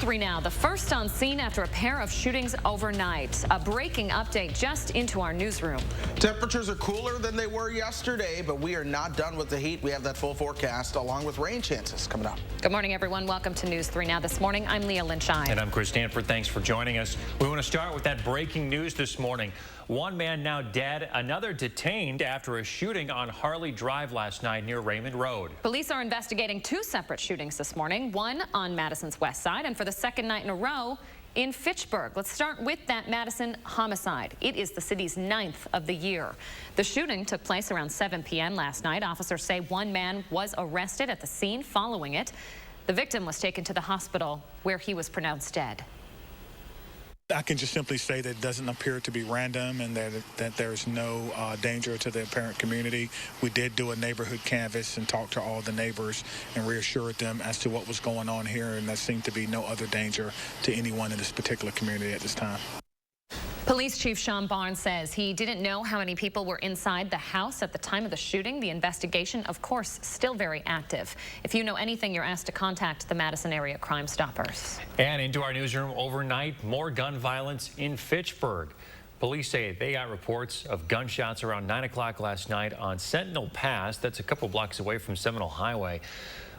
3 now. The first on scene after a pair of shootings overnight. A breaking update just into our newsroom. Temperatures are cooler than they were yesterday, but we are not done with the heat. We have that full forecast along with rain chances coming up. Good morning, everyone. Welcome to News 3 Now this morning. I'm Leah Lynch-Eye. And I'm Chris Stanford. Thanks for joining us. We want to start with that breaking news this morning. One man now dead, another detained after a shooting on Harley Drive last night near Raymond Road. Police are investigating 2 separate shootings this morning, one on Madison's west side and for the second night in a row in Fitchburg. Let's start with that Madison homicide. It is the city's 9th of the year. The shooting took place around 7 p.m. last night. Officers say one man was arrested at the scene following it. The victim was taken to the hospital where he was pronounced dead. I can just simply say that it doesn't appear to be random and that there's no danger to the apparent community. We did do a neighborhood canvass and talk to all the neighbors and reassured them as to what was going on here, and there seemed to be no other danger to anyone in this particular community at this time. Police Chief Sean Barnes says he didn't know how many people were inside the house at the time of the shooting. The investigation, of course, still very active. If you know anything, you're asked to contact the Madison Area Crime Stoppers. And into our newsroom overnight, more gun violence in Fitchburg. Police say they got reports of gunshots around 9 o'clock last night on Sentinel Pass. That's a couple blocks away from Seminole Highway.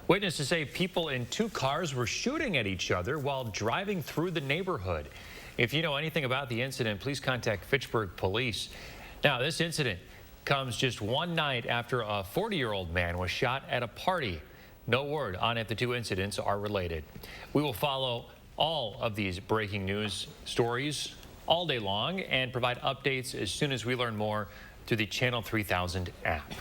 Witnesses say people in 2 cars were shooting at each other while driving through the neighborhood. If you know anything about the incident, please contact Fitchburg Police. Now, this incident comes just one night after a 40-year-old man was shot at a party. No word on if the 2 incidents are related. We will follow all of these breaking news stories all day long and provide updates as soon as we learn more through the Channel 3000 app.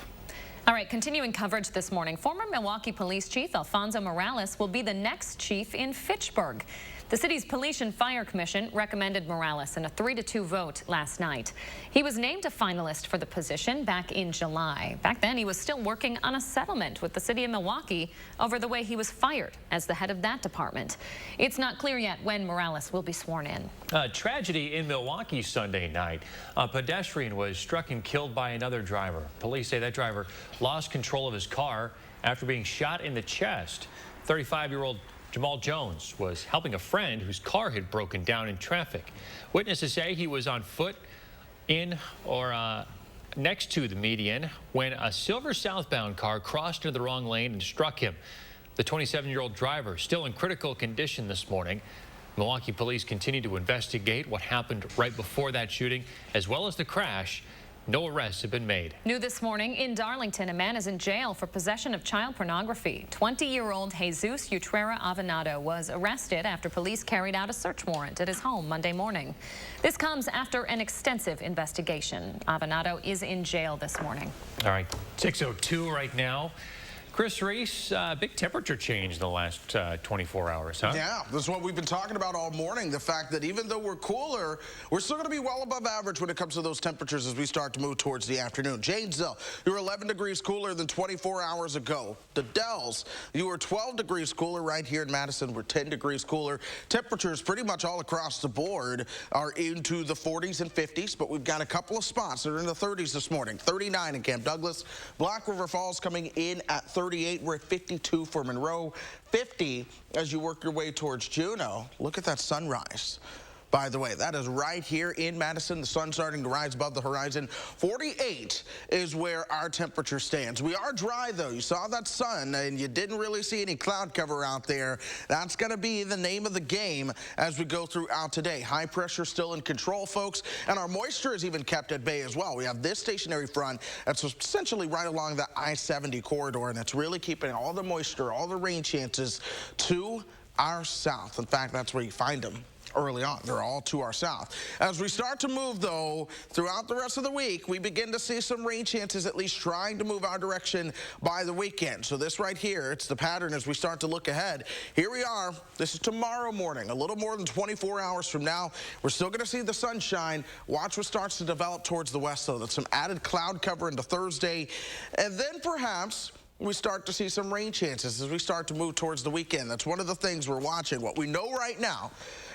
All right, continuing coverage this morning, former Milwaukee Police Chief Alfonso Morales will be the next chief in Fitchburg. The city's Police and Fire Commission recommended Morales in a 3-2 vote last night. He was named a finalist for the position back in July. Back then, he was still working on a settlement with the city of Milwaukee over the way he was fired as the head of that department. It's not clear yet when Morales will be sworn in. A tragedy in Milwaukee Sunday night. A pedestrian was struck and killed by another driver. Police say that driver lost control of his car after being shot in the chest. 35-year-old Jamal Jones was helping a friend whose car had broken down in traffic. Witnesses say he was on foot in or next to the median when a silver southbound car crossed into the wrong lane and struck him. The 27-year-old driver still in critical condition this morning. Milwaukee police continue to investigate what happened right before that shooting, as well as the crash. No arrests have been made. New this morning in Darlington, a man is in jail for possession of child pornography. 20-year-old Jesus Utrera Avenado was arrested after police carried out a search warrant at his home Monday morning. This comes after an extensive investigation. Avenado is in jail this morning. All right, 6:02 right now. Chris Reese, big temperature change in the last 24 hours, huh? Yeah, this is what we've been talking about all morning. The fact that even though we're cooler, we're still going to be well above average when it comes to those temperatures as we start to move towards the afternoon. Janesville, you were 11 degrees cooler than 24 hours ago. The Dells, you were 12 degrees cooler right here in Madison. We're 10 degrees cooler. Temperatures pretty much all across the board are into the 40s and 50s, but we've got a couple of spots that are in the 30s this morning. 39 in Camp Douglas. Black River Falls coming in at 38. We're at 52 for Monroe. 50 as you work your way towards Juneau. Look at that sunrise. By the way, that is right here in Madison. The sun starting to rise above the horizon. 48 is where our temperature stands. We are dry, though. You saw that sun, and you didn't really see any cloud cover out there. That's going to be the name of the game as we go throughout today. High pressure still in control, folks, and our moisture is even kept at bay as well. We have this stationary front that's essentially right along the I-70 corridor, and it's really keeping all the moisture, all the rain chances to our south. In fact, that's where you find them early on. They're all to our south. As we start to move, though, throughout the rest of the week, we begin to see some rain chances at least trying to move our direction by the weekend. So this right here, it's the pattern as we start to look ahead. Here we are. This is tomorrow morning, a little more than 24 hours from now. We're still going to see the sunshine. Watch what starts to develop towards the west, though. That's some added cloud cover into Thursday. And then perhaps we start to see some rain chances as we start to move towards the weekend. That's one of the things we're watching. What we know right now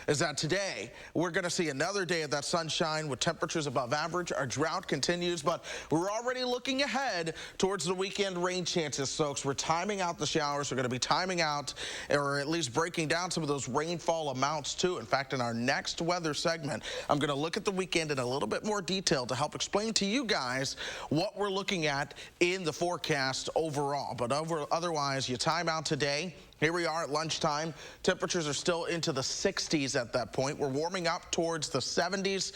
is that today we're going to see another day of that sunshine with temperatures above average. Our drought continues, but we're already looking ahead towards the weekend rain chances, folks. We're timing out the showers. We're going to be timing out, or at least breaking down some of those rainfall amounts too. In fact, in our next weather segment, I'm going to look at the weekend in a little bit more detail to help explain to you guys what we're looking at in the forecast overall. But otherwise, you time out today. Here we are at lunchtime. Temperatures are still into the 60s at that point. We're warming up towards the 70s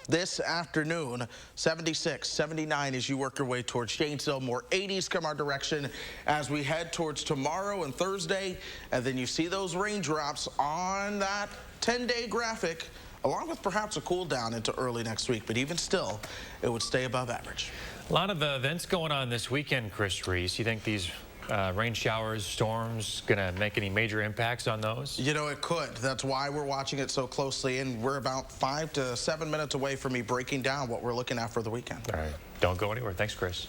this afternoon. 76, 79 as you work your way towards Janesville. More 80s come our direction as we head towards tomorrow and Thursday. And then you see those raindrops on that 10-day graphic, along with perhaps a cool down into early next week. But even still, it would stay above average. A lot of events going on this weekend, Chris Reese. You think these rain showers, storms, going to make any major impacts on those? You know, it could. That's why we're watching it so closely, and we're about 5 to 7 minutes away from me breaking down what we're looking at for the weekend. All right. Don't go anywhere. Thanks, Chris.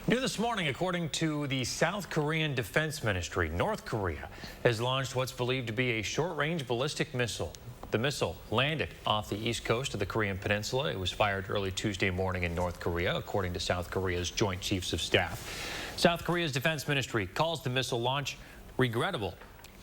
New this morning, according to the South Korean Defense Ministry, North Korea has launched what's believed to be a short-range ballistic missile. The missile landed off the east coast of the Korean peninsula. It was fired early Tuesday morning in North Korea, according to South Korea's Joint Chiefs of Staff. South Korea's defense ministry calls the missile launch regrettable.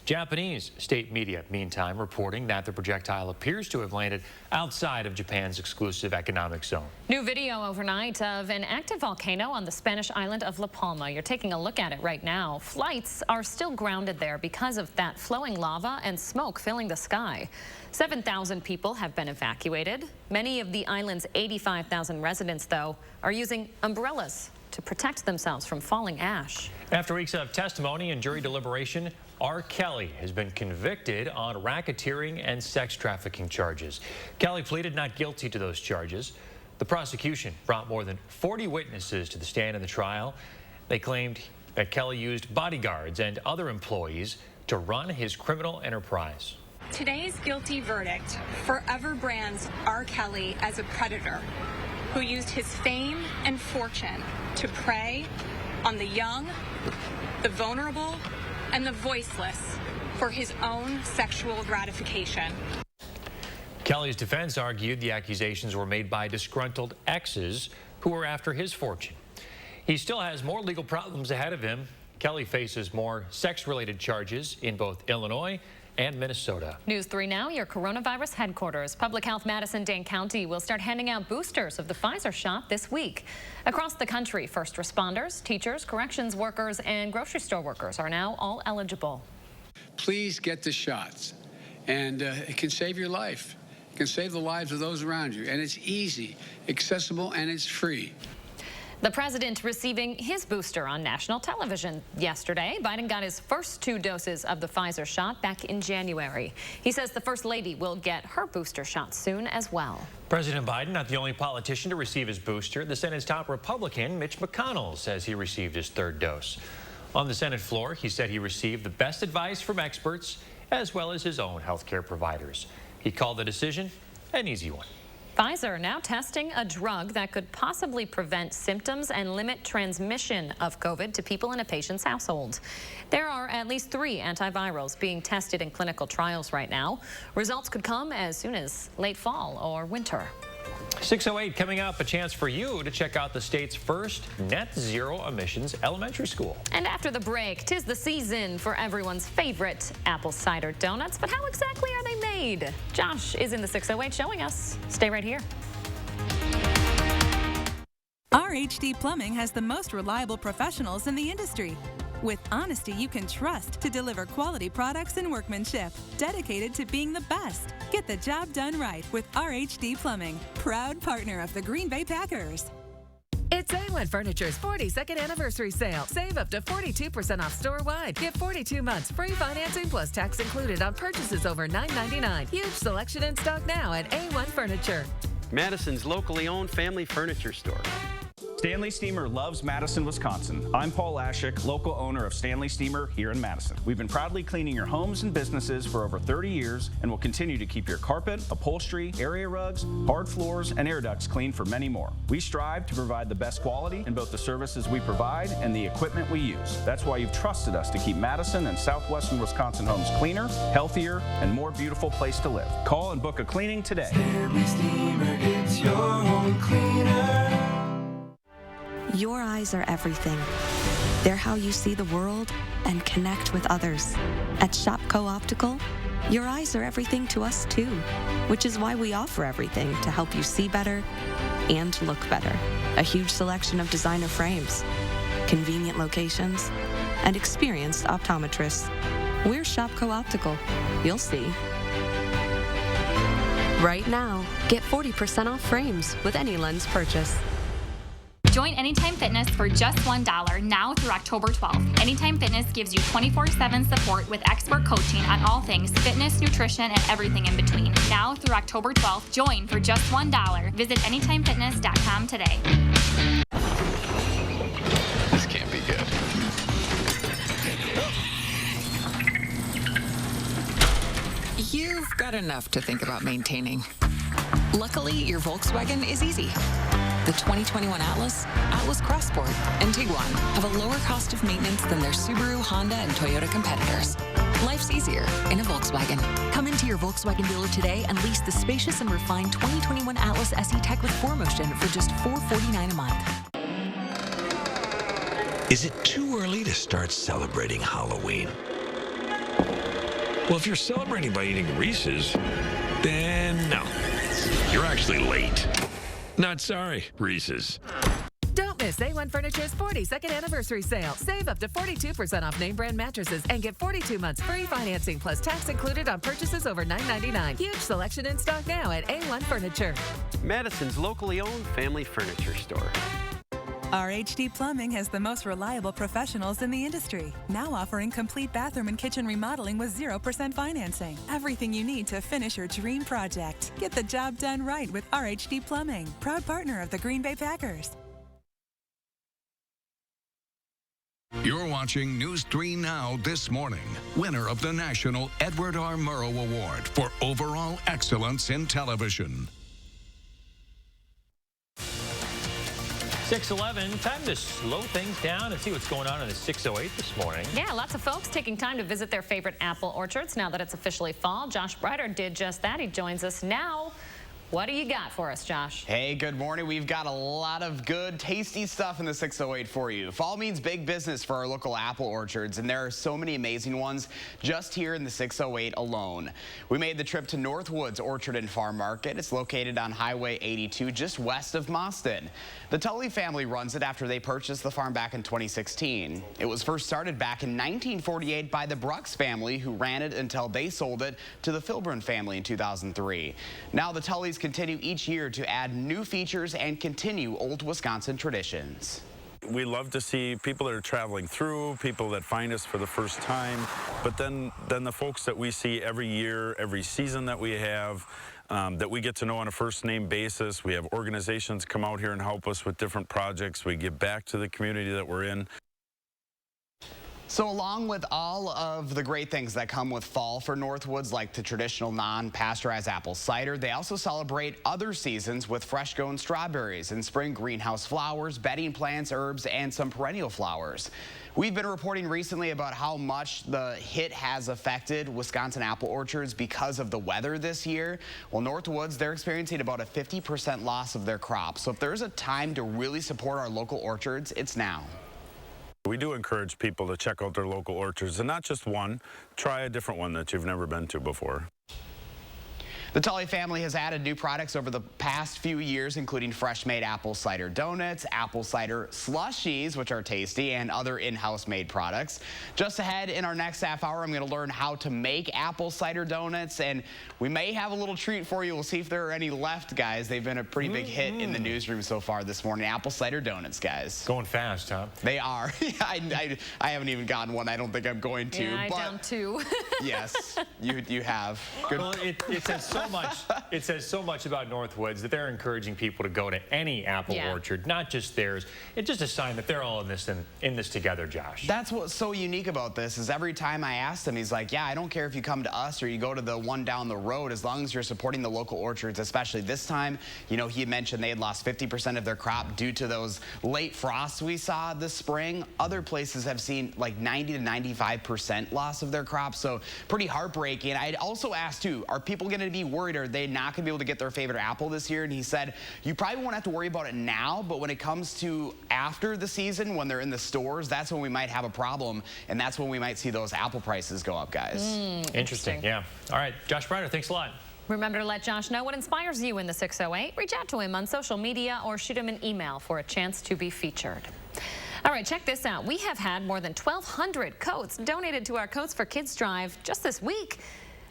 Japanese state media, meantime, reporting that the projectile appears to have landed outside of Japan's exclusive economic zone. New video overnight of an active volcano on the Spanish island of La Palma. You're taking a look at it right now. Flights are still grounded there because of that flowing lava and smoke filling the sky. 7,000 people have been evacuated. Many of the island's 85,000 residents, though, are using umbrellas to protect themselves from falling ash. After weeks of testimony and jury deliberation, R. Kelly has been convicted on racketeering and sex trafficking charges. Kelly pleaded not guilty to those charges. The prosecution brought more than 40 witnesses to the stand in the trial. They claimed that Kelly used bodyguards and other employees to run his criminal enterprise. Today's guilty verdict forever brands R. Kelly as a predator who used his fame and fortune to prey on the young, the vulnerable, and the voiceless for his own sexual gratification. Kelly's defense argued the accusations were made by disgruntled exes who were after his fortune. He still has more legal problems ahead of him. Kelly faces more sex-related charges in both Illinois and Minnesota. News 3 now, your coronavirus headquarters. Public Health Madison-Dane County will start handing out boosters of the Pfizer shot this week. Across the country, first responders, teachers, corrections workers, and grocery store workers are now all eligible. Please get the shots, and it can save your life. It can save the lives of those around you, and it's easy, accessible, and it's free. The president receiving his booster on national television yesterday. Biden got his first 2 doses of the Pfizer shot back in January. He says the first lady will get her booster shot soon as well. President Biden, not the only politician to receive his booster. The Senate's top Republican, Mitch McConnell, says he received his 3rd dose. On the Senate floor, he said he received the best advice from experts as well as his own health care providers. He called the decision an easy one. Pfizer now testing a drug that could possibly prevent symptoms and limit transmission of COVID to people in a patient's household. There are at least 3 antivirals being tested in clinical trials right now. Results could come as soon as late fall or winter. 6:08 coming up, a chance for you to check out the state's first net zero emissions elementary school. And after the break, 'tis the season for everyone's favorite apple cider donuts. But how exactly are they made? Josh is in the 608 showing us. Stay right here. RHD Plumbing has the most reliable professionals in the industry. With honesty you can trust to deliver quality products and workmanship, dedicated to being the best. Get the job done right with RHD Plumbing, proud partner of the Green Bay Packers. It's A1 Furniture's 42nd anniversary sale. Save up to 42% off store-wide. Get 42 months free financing plus tax included on purchases over $9.99. Huge selection in stock now at A1 Furniture. Madison's locally owned family furniture store. Stanley Steamer loves Madison, Wisconsin. I'm Paul Lashik, local owner of Stanley Steamer here in Madison. We've been proudly cleaning your homes and businesses for over 30 years and will continue to keep your carpet, upholstery, area rugs, hard floors, and air ducts clean for many more. We strive to provide the best quality in both the services we provide and the equipment we use. That's why you've trusted us to keep Madison and southwestern Wisconsin homes cleaner, healthier, and more beautiful place to live. Call and book a cleaning today. Stanley Steamer gets your home cleaner. Your eyes are everything. They're how you see the world and connect with others. At Shopco Optical, your eyes are everything to us too, which is why we offer everything to help you see better and look better. A huge selection of designer frames, convenient locations, and experienced optometrists. We're Shopco Optical. You'll see. Right now, get 40% off frames with any lens purchase. Join Anytime Fitness for just $1 now through October 12th. Anytime Fitness gives you 24/7 support with expert coaching on all things fitness, nutrition, and everything in between. Now through October 12th, join for just $1. Visit anytimefitness.com today. This can't be good. You've got enough to think about maintaining. Luckily, your Volkswagen is easy. The 2021 Atlas, Atlas Crossport, and Tiguan have a lower cost of maintenance than their Subaru, Honda, and Toyota competitors. Life's easier in a Volkswagen. Come into your Volkswagen dealer today and lease the spacious and refined 2021 Atlas SE Tech with 4Motion for just $449 a month. Is it too early to start celebrating Halloween? Well, if you're celebrating by eating Reese's, then no. You're actually late. Not sorry, Reese's. Don't miss A1 Furniture's 42nd anniversary sale. Save up to 42% off name brand mattresses and get 42 months free financing plus tax included on purchases over $9.99. Huge selection in stock now at A1 Furniture. Madison's locally owned family furniture store. RH Plumbing has the most reliable professionals in the industry. Now offering complete bathroom and kitchen remodeling with 0% financing. Everything you need to finish your dream project. Get the job done right with RH Plumbing, proud partner of the Green Bay Packers. You're watching News 3 Now this morning. Winner of the National Edward R. Murrow Award for Overall Excellence in Television. 6:11, time to slow things down and see what's going on in the 608 this morning. Yeah, lots of folks taking time to visit their favorite apple orchards now that it's officially fall. Josh Breiter did just that. He joins us now. What do you got for us, Josh? Hey, good morning. We've got a lot of good, tasty stuff in the 608 for you. Fall means big business for our local apple orchards, and there are so many amazing ones just here in the 608 alone. We made the trip to Northwoods Orchard and Farm Market. It's located on Highway 82, just west of Madison. The Tully family runs it after they purchased the farm back in 2016. It was first started back in 1948 by the Brooks family, who ran it until they sold it to the Filburn family in 2003. Now the Tullys continue each year to add new features and continue old Wisconsin traditions. We love to see people that are traveling through, people that find us for the first time, but then the folks that we see every year, every season that we have, that we get to know on a first name basis. We have organizations come out here and help us with different projects. We give back to the community that we're in. So along with all of the great things that come with fall for Northwoods, like the traditional non-pasteurized apple cider, they also celebrate other seasons with fresh-grown strawberries and spring greenhouse flowers, bedding plants, herbs, and some perennial flowers. We've been reporting recently about how much the hit has affected Wisconsin apple orchards because of the weather this year. Well, Northwoods, they're experiencing about a 50% loss of their crop. So if there's a time to really support our local orchards, it's now. We do encourage people to check out their local orchards, and not just one. Try a different one that you've never been to before. The Tully family has added new products over the past few years, including fresh-made apple cider donuts, apple cider slushies, which are tasty, and other in-house made products. Just ahead in our next half hour, I'm going to learn how to make apple cider donuts, and we may have a little treat for you. We'll see if there are any left, guys. They've been a pretty big hit in the newsroom so far this morning. Apple cider donuts, guys. Going fast, huh? They are. I haven't even gotten one. I don't think I'm going to. Yeah, I down two. Yes, you have. Good. Well, it says so so much. It says so much about Northwoods that they're encouraging people to go to any apple orchard, not just theirs. It's just a sign that they're all in this together, Josh. That's what's so unique about this is every time I asked him, he's like, yeah, I don't care if you come to us or you go to the one down the road, as long as you're supporting the local orchards, especially this time. You know, he had mentioned they had lost 50% of their crop due to those late frosts we saw this spring. Other places have seen like 90 to 95% loss of their crops, so pretty heartbreaking. I'd also asked too, are people going to be worried? Are they not going to be able to get their favorite apple this year? And he said, you probably won't have to worry about it now, but when it comes to after the season, when they're in the stores, that's when we might have a problem, and that's when we might see those apple prices go up, guys. Interesting, yeah. All right, Josh Bryder, thanks a lot. Remember to let Josh know what inspires you in the 608. Reach out to him on social media or shoot him an email for a chance to be featured. All right, check this out. We have had more than 1,200 coats donated to our Coats for Kids drive just this week.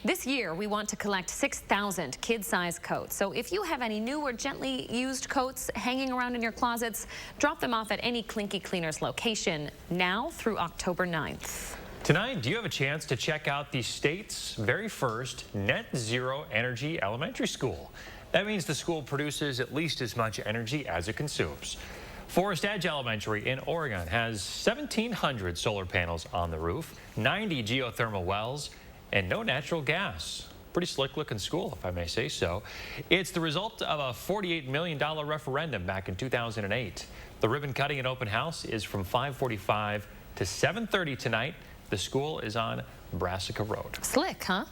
This year, we want to collect 6,000 kid-size coats. So if you have any new or gently used coats hanging around in your closets, drop them off at any Clinky Cleaners location now through October 9th. Tonight, do you have a chance to check out the state's very first net zero energy elementary school? That means the school produces at least as much energy as it consumes. Forest Edge Elementary in Oregon has 1,700 solar panels on the roof, 90 geothermal wells, and no natural gas. Pretty slick looking school, if I may say so. It's the result of a $48 million referendum back in 2008. The ribbon cutting and open house is from 5:45 to 7:30 tonight. The school is on Brassica Road. Slick, huh?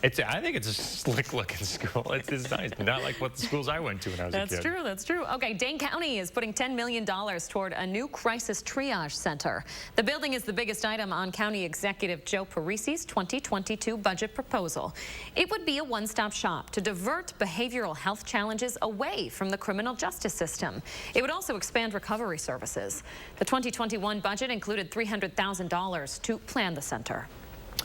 I think it's a slick-looking school. It's nice, not like what the schools I went to when I was a kid. That's true, that's true. Okay, Dane County is putting $10 million toward a new crisis triage center. The building is the biggest item on County Executive Joe Parisi's 2022 budget proposal. It would be a one-stop shop to divert behavioral health challenges away from the criminal justice system. It would also expand recovery services. The 2021 budget included $300,000 to plan the center.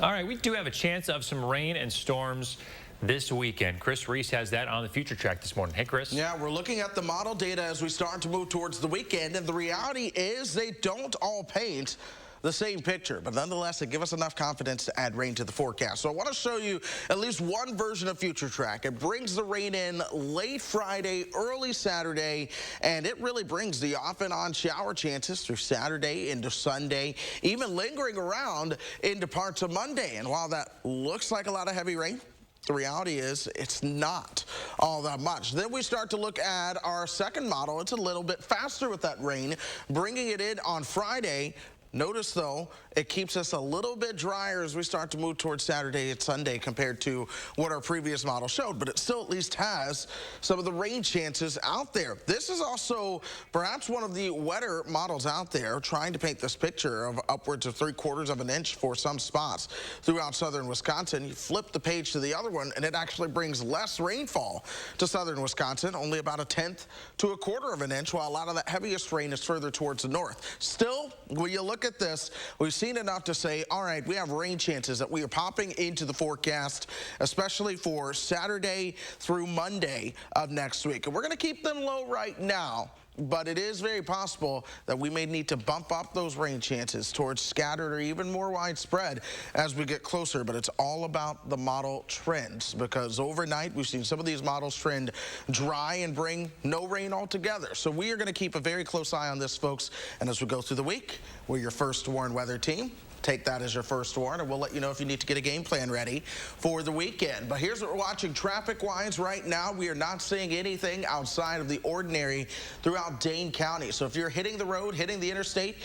All right, we do have a chance of some rain and storms this weekend. Chris Reese has that on the Future Track this morning. Hey, Chris. Yeah, we're looking at the model data as we start to move towards the weekend, and the reality is they don't all paint the same picture, but nonetheless, it gives us enough confidence to add rain to the forecast. So I want to show you at least one version of Future Track. It brings the rain in late Friday, early Saturday, and it really brings the off and on shower chances through Saturday into Sunday, even lingering around into parts of Monday. And while that looks like a lot of heavy rain, the reality is it's not all that much. Then we start to look at our second model. It's a little bit faster with that rain, bringing it in on Friday. Notice, though, it keeps us a little bit drier as we start to move towards Saturday and Sunday compared to what our previous model showed, but it still at least has some of the rain chances out there. This is also perhaps one of the wetter models out there, trying to paint this picture of upwards of 3/4 of an inch for some spots throughout southern Wisconsin. You flip the page to the other one, and it actually brings less rainfall to southern Wisconsin, only about 1/10 to 1/4 of an inch, while a lot of that heaviest rain is further towards the north. Still, when you look at this, we've seen enough to say, all right, we have rain chances that we are popping into the forecast, especially for Saturday through Monday of next week. And we're going to keep them low right now, but it is very possible that we may need to bump up those rain chances towards scattered or even more widespread as we get closer. But it's all about the model trends, because overnight we've seen some of these models trend dry and bring no rain altogether. So we are going to keep a very close eye on this, folks. And as we go through the week, we're your first warn weather team. Take that as your first warn, and we'll let you know if you need to get a game plan ready for the weekend. But here's what we're watching traffic-wise right now. We are not seeing anything outside of the ordinary throughout Dane County. So if you're hitting the road, hitting the interstate,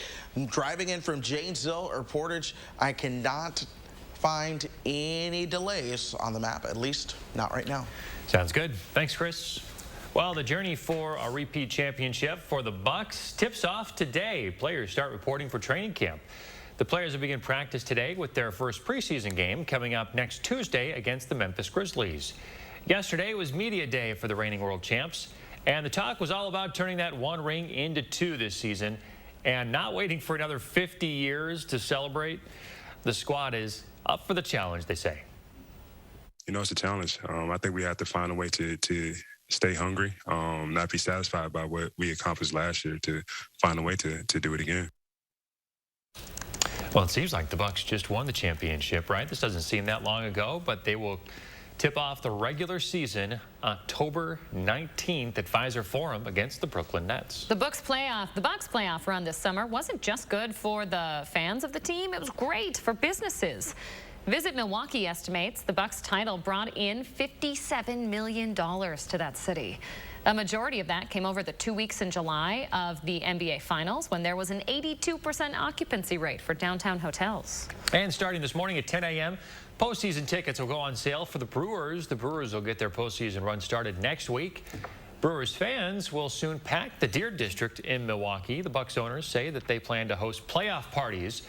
driving in from Janesville or Portage, I cannot find any delays on the map, at least not right now. Sounds good. Thanks, Chris. Well, the journey for a repeat championship for the Bucks tips off today. Players start reporting for training camp. The players will begin practice today with their first preseason game coming up next Tuesday against the Memphis Grizzlies. Yesterday was media day for the reigning world champs, and the talk was all about turning that one ring into two this season and not waiting for another 50 years to celebrate. The squad is up for the challenge, they say. You know, it's a challenge. I think we have to find a way to stay hungry, not be satisfied by what we accomplished last year, to find a way to do it again. Well, it seems like the Bucks just won the championship, right? This doesn't seem that long ago, but they will tip off the regular season October 19th at Pfizer Forum against the Brooklyn Nets. The Bucks playoff run this summer wasn't just good for the fans of the team, it was great for businesses. Visit Milwaukee estimates the Bucks title brought in $57 million to that city. A majority of that came over the 2 weeks in July of the NBA Finals, when there was an 82% occupancy rate for downtown hotels. And starting this morning at 10 a.m., postseason tickets will go on sale for the Brewers. The Brewers will get their postseason run started next week. Brewers fans will soon pack the Deer District in Milwaukee. The Bucks owners say that they plan to host playoff parties.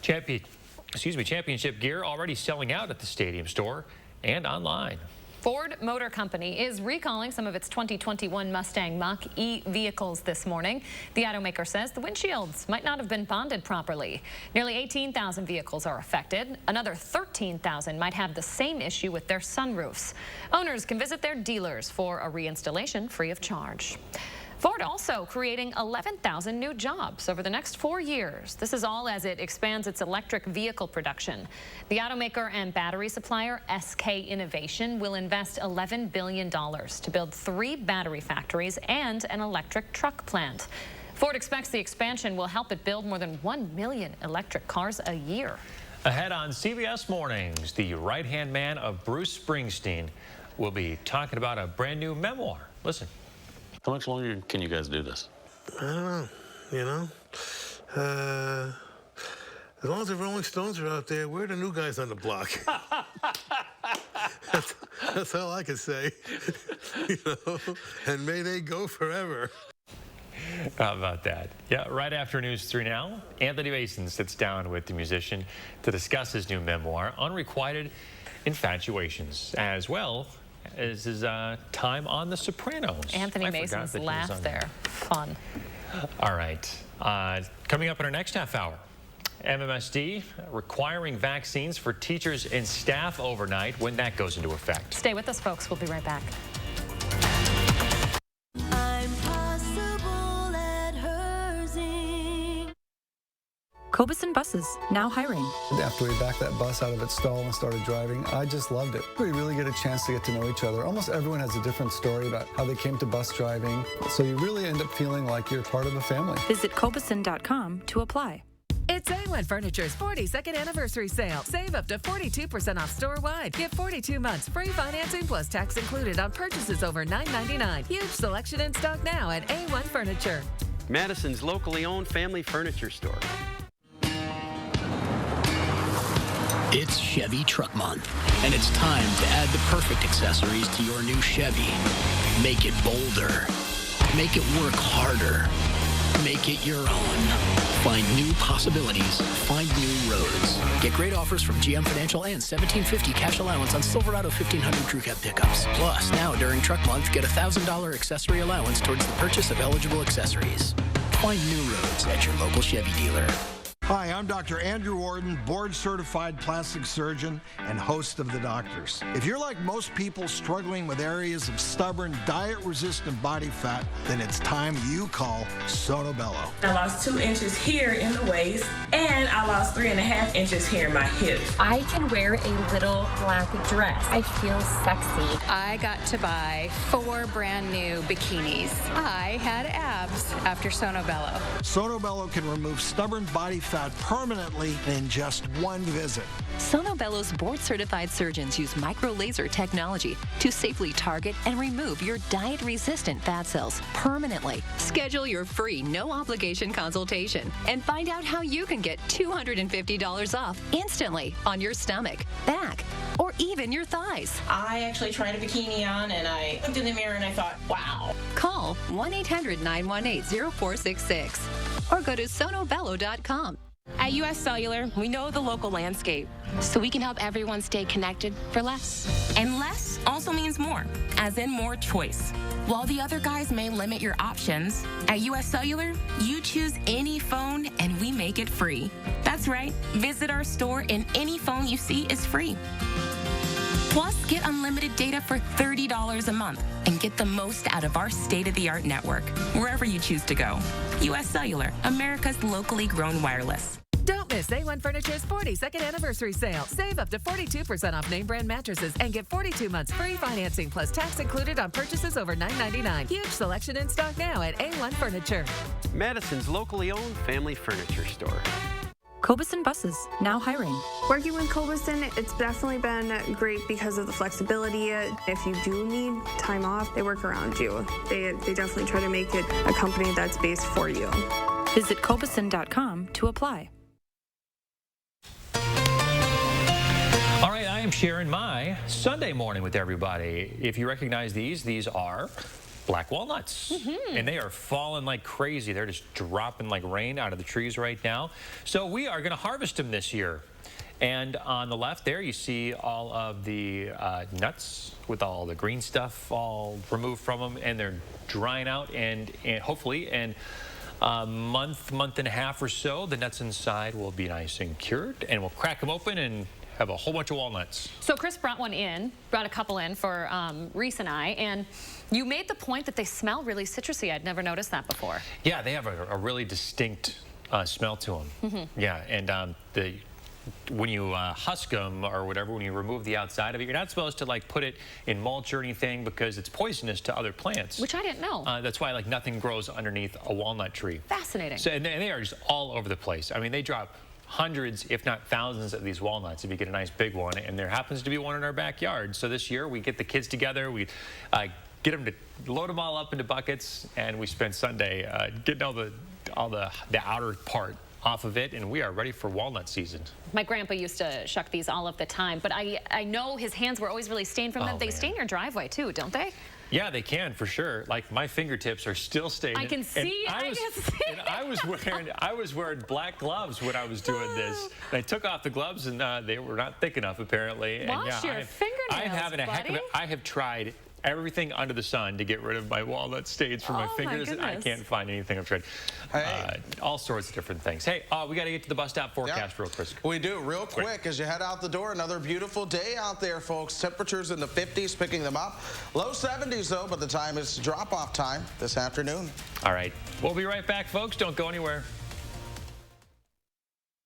Championship gear already selling out at the stadium store and online. Ford Motor Company is recalling some of its 2021 Mustang Mach-E vehicles this morning. The automaker says the windshields might not have been bonded properly. Nearly 18,000 vehicles are affected. Another 13,000 might have the same issue with their sunroofs. Owners can visit their dealers for a reinstallation free of charge. Ford also creating 11,000 new jobs over the next 4 years. This is all as it expands its electric vehicle production. The automaker and battery supplier SK Innovation will invest $11 billion to build 3 battery factories and an electric truck plant. Ford expects the expansion will help it build more than 1 million electric cars a year. Ahead on CBS Mornings, the right-hand man of Bruce Springsteen will be talking about a brand new memoir. Listen. How much longer can you guys do this? I don't know, you know. As long as the Rolling Stones are out there, we're the new guys on the block. that's all I can say, you know. And may they go forever. How about that? Yeah, right after News 3 now, Anthony Mason sits down with the musician to discuss his new memoir, Unrequited Infatuations, as well as his time on The Sopranos. Anthony Mason's laugh there. Fun. All right. Coming up in our next half hour, MMSD requiring vaccines for teachers and staff overnight when that goes into effect. Stay with us, folks. We'll be right back. KOBUSSEN buses, now hiring. After we backed that bus out of its stall and started driving, I just loved it. We really get a chance to get to know each other. Almost everyone has a different story about how they came to bus driving. So you really end up feeling like you're part of a family. Visit KOBUSSEN.com to apply. It's A1 Furniture's 42nd anniversary sale. Save up to 42% off store-wide. Get 42 months free financing plus tax included on purchases over $9.99. Huge selection in stock now at A1 Furniture. Madison's locally owned family furniture store. It's Chevy Truck Month, and it's time to add the perfect accessories to your new Chevy. Make it bolder. Make it work harder. Make it your own. Find new possibilities. Find new roads. Get great offers from GM Financial and $1,750 cash allowance on Silverado 1500 Crew Cab pickups. Plus, now during Truck Month, get a $1,000 accessory allowance towards the purchase of eligible accessories. Find new roads at your local Chevy dealer. Hi, I'm Dr. Andrew Warden, board-certified plastic surgeon and host of The Doctors. If you're like most people struggling with areas of stubborn, diet-resistant body fat, then it's time you call Sono Bello. I lost 2 inches here in the waist, and I lost 3.5 inches here in my hips. I can wear a little black dress. I feel sexy. I got to buy 4 brand new bikinis. I had abs after Sono Bello. Sono Bello can remove stubborn body fat permanently in just 1 visit. Sono Bello's board-certified surgeons use micro-laser technology to safely target and remove your diet-resistant fat cells permanently. Schedule your free, no-obligation consultation and find out how you can get $250 off instantly on your stomach, back, or even your thighs. I actually tried a bikini on, and I looked in the mirror and I thought, wow. Call 1-800-918-0466 or go to sonobello.com. At U.S. Cellular, we know the local landscape, so we can help everyone stay connected for less. And less also means more, as in more choice. While the other guys may limit your options, at U.S. Cellular, you choose any phone and we make it free. That's right. Visit our store and any phone you see is free. Plus, get unlimited data for $30 a month and get the most out of our state-of-the-art network, wherever you choose to go. U.S. Cellular, America's locally grown wireless. Don't miss A1 Furniture's 42nd anniversary sale. Save up to 42% off name brand mattresses and get 42 months free financing plus tax included on purchases over $9.99. Huge selection in stock now at A1 Furniture. Madison's locally owned family furniture store. KOBUSSEN buses, now hiring. Working with KOBUSSEN, it's definitely been great because of the flexibility. If you do need time off, they work around you. They definitely try to make it a company that's based for you. Visit KOBUSSEN.com to apply. All right, I am sharing my Sunday morning with everybody. If you recognize these are black walnuts. And they are falling like crazy. They're just dropping like rain out of the trees right now. So we are going to harvest them this year. And on the left there, you see all of the nuts with all the green stuff all removed from them. And they're drying out. And hopefully in a month and a half or so, the nuts inside will be nice and cured. And we'll crack them open and have a whole bunch of walnuts. So Chris brought a couple in for Reese and I, and you made the point that they smell really citrusy. I'd never noticed that before. Yeah, they have a really distinct smell to them. Yeah, and when you husk them or whatever, when you remove the outside of it, you're not supposed to like put it in mulch or anything because it's poisonous to other plants. Which I didn't know. That's why like nothing grows underneath a walnut tree. Fascinating. So, and they are just all over the place. I mean, they drop hundreds, if not thousands, of these walnuts if you get a nice big one, and there happens to be one in our backyard. So this year we get the kids together, we get them to load them all up into buckets, and we spend Sunday getting all the outer part off of it, and we are ready for walnut season. My grandpa used to shuck these all of the time, but I know his hands were always really stained from them. They stain your driveway too, don't they? Yeah, they can for sure. Like my fingertips are still stained. I can see. I was wearing black gloves when I was doing this. And I took off the gloves, and they were not thick enough apparently. Wash your fingernails, I'm having a heck of it. I have tried everything under the sun to get rid of my walnut stains from my fingers. And I can't find anything. I've tried all sorts of different things. Hey, we got to get to the bus stop forecast real quick. We do, real quick. As you head out the door, another beautiful day out there, folks. Temperatures in the 50s, picking them up. Low 70s, though, but the time is drop-off time this afternoon. All right. We'll be right back, folks. Don't go anywhere.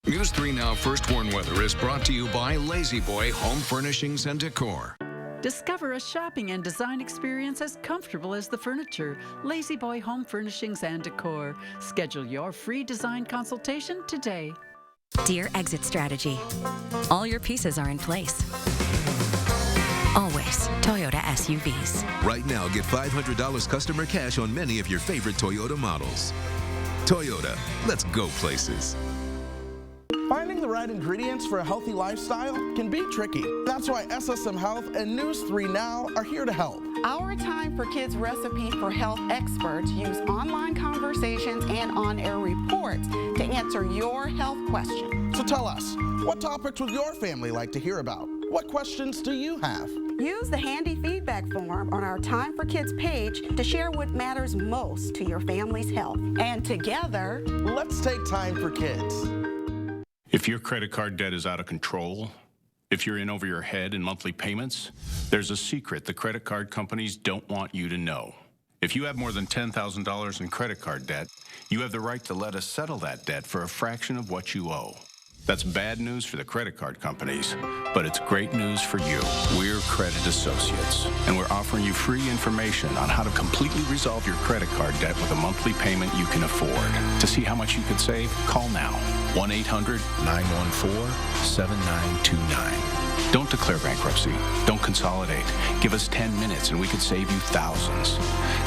News 3 Now First Warn Weather is brought to you by Lazy Boy Home Furnishings and Decor. Discover a shopping and design experience as comfortable as the furniture. Lazy Boy Home Furnishings and Decor. Schedule your free design consultation today. Dear Exit Strategy, all your pieces are in place. Always Toyota SUVs. Right now, get $500 customer cash on many of your favorite Toyota models. Toyota, let's go places. Finding the right ingredients for a healthy lifestyle can be tricky. That's why SSM Health and News 3 Now are here to help. Our Time for Kids recipe for health experts use online conversations and on-air reports to answer your health questions. So tell us, what topics would your family like to hear about? What questions do you have? Use the handy feedback form on our Time for Kids page to share what matters most to your family's health. And together, let's take time for kids. If your credit card debt is out of control, if you're in over your head in monthly payments, there's a secret the credit card companies don't want you to know. If you have more than $10,000 in credit card debt, you have the right to let us settle that debt for a fraction of what you owe. That's bad news for the credit card companies, but it's great news for you. We're Credit Associates, and we're offering you free information on how to completely resolve your credit card debt with a monthly payment you can afford. To see how much you could save, call now. 1-800-914-7929. Don't declare bankruptcy. Don't consolidate. Give us 10 minutes and we could save you thousands.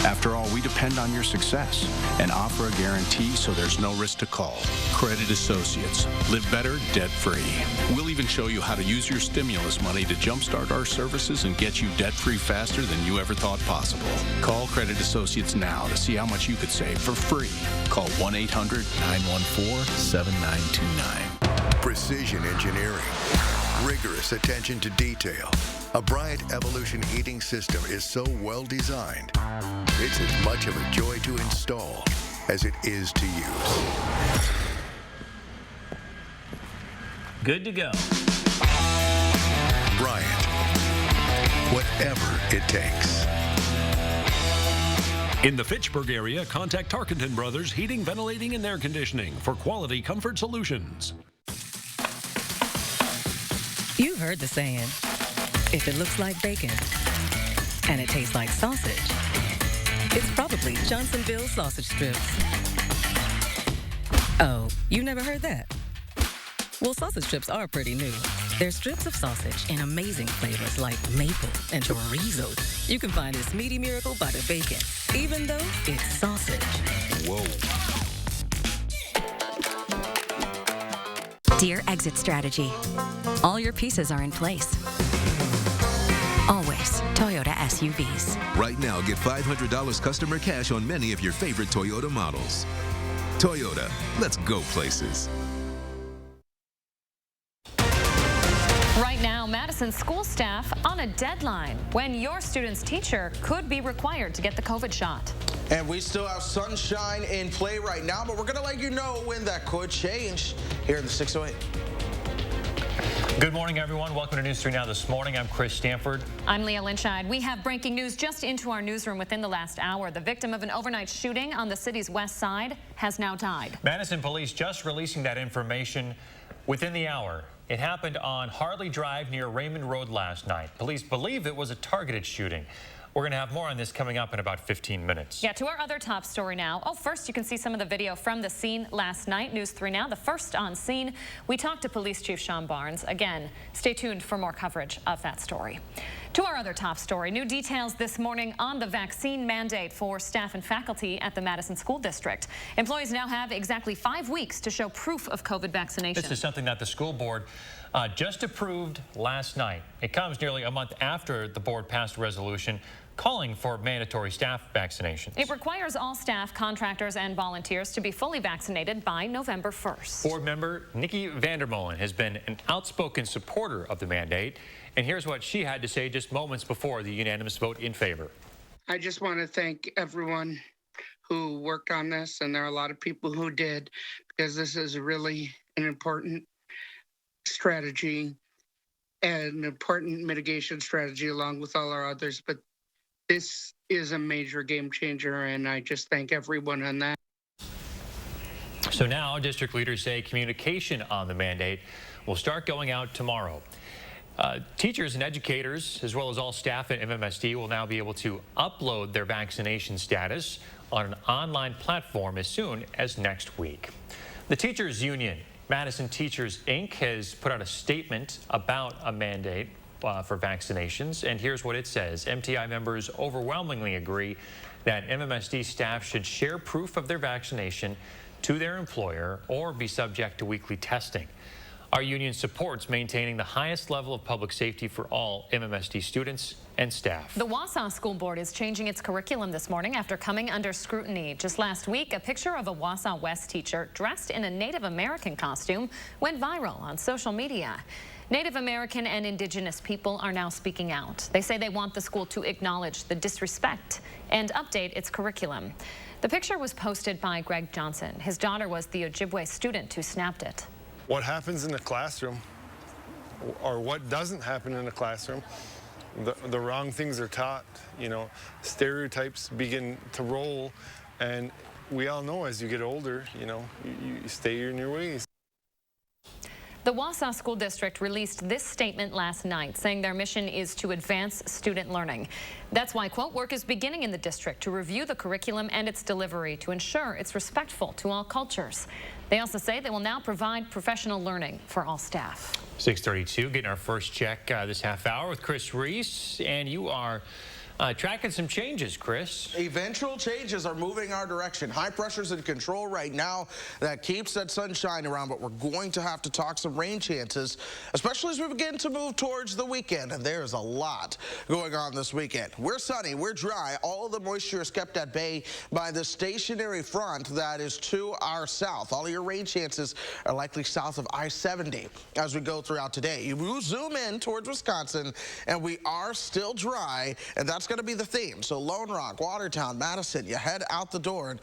After all, we depend on your success and offer a guarantee so there's no risk to call. Credit Associates. Live better, debt-free. We'll even show you how to use your stimulus money to jumpstart our services and get you debt-free faster than you ever thought possible. Call Credit Associates now to see how much you could save for free. Call 1-800-914-7929. Precision engineering. Rigorous attention to detail. A Bryant Evolution heating system is so well designed, it's as much of a joy to install as it is to use. Good to go. Bryant. Whatever it takes. In the Fitchburg area, contact Tarkenton Brothers Heating, Ventilating, and Air Conditioning for quality comfort solutions. You've heard the saying, if it looks like bacon and it tastes like sausage, it's probably Johnsonville sausage strips. Oh, you never heard that? Well, sausage strips are pretty new. They're strips of sausage in amazing flavors like maple and chorizo. You can find this meaty miracle by the bacon, even though it's sausage. Whoa. Dear Exit Strategy. All your pieces are in place. Always Toyota SUVs. Right now, get $500 customer cash on many of your favorite Toyota models. Toyota, let's go places. Right now, Madison school staff on a deadline when your student's teacher could be required to get the COVID shot. And we still have sunshine in play right now, but we're going to let you know when that could change here in the 608. Good morning, everyone. Welcome to News 3 Now this morning. I'm Chris Stanford. I'm Leah Lynchide. We have breaking news just into our newsroom within the last hour. The victim of an overnight shooting on the city's west side has now died. Madison police just releasing that information within the hour. It happened on Harley Drive near Raymond Road last night. Police believe it was a targeted shooting. We're going to have more on this coming up in about 15 minutes. Yeah, to our other top story now. Oh, first, you can see some of the video from the scene last night. News 3 Now, the first on scene. We talked to Police Chief Sean Barnes. Again, stay tuned for more coverage of that story. To our other top story, new details this morning on the vaccine mandate for staff and faculty at the Madison School District. Employees now have exactly 5 weeks to show proof of COVID vaccination. This is something that the school board just approved last night. It comes nearly a month after the board passed a resolution calling for mandatory staff vaccinations. It requires all staff, contractors, and volunteers to be fully vaccinated by November 1st. Board member Nikki Vandermolen has been an outspoken supporter of the mandate, and here's what she had to say just moments before the unanimous vote in favor. I just want to thank everyone who worked on this, and there are a lot of people who did, because this is really an important strategy and an important mitigation strategy along with all our others, but this is a major game changer, and I just thank everyone on that. So now district leaders say communication on the mandate will start going out tomorrow. Teachers and educators, as well as all staff at MMSD, will now be able to upload their vaccination status on an online platform as soon as next week. The teachers union, Madison Teachers Inc., has put out a statement about a mandate for vaccinations, and here's what it says. MTI members overwhelmingly agree that MMSD staff should share proof of their vaccination to their employer or be subject to weekly testing. Our union supports maintaining the highest level of public safety for all MMSD students and staff. The Wausau School Board is changing its curriculum this morning after coming under scrutiny. Just last week, a picture of a Wausau West teacher dressed in a Native American costume went viral on social media. Native American and Indigenous people are now speaking out. They say they want the school to acknowledge the disrespect and update its curriculum. The picture was posted by Greg Johnson. His daughter was the Ojibwe student who snapped it. What happens in the classroom, or what doesn't happen in the classroom, the wrong things are taught, you know, stereotypes begin to roll, and we all know as you get older, you know, you stay in your ways. The Wausau School District released this statement last night, saying their mission is to advance student learning. That's why, quote, work is beginning in the district to review the curriculum and its delivery to ensure it's respectful to all cultures. They also say they will now provide professional learning for all staff. 6:32, getting our first check this half hour with Chris Reese, and you are tracking some changes, Chris. Eventual changes are moving our direction. High pressure's in control right now. That keeps that sunshine around, but we're going to have to talk some rain chances, especially as we begin to move towards the weekend. And there's a lot going on this weekend. We're sunny, we're dry. All of the moisture is kept at bay by the stationary front that is to our south. All of your rain chances are likely south of I-70 as we go throughout today. You zoom in towards Wisconsin, and we are still dry, and that's going to be the theme. So Lone Rock, Watertown, Madison, you head out the door, and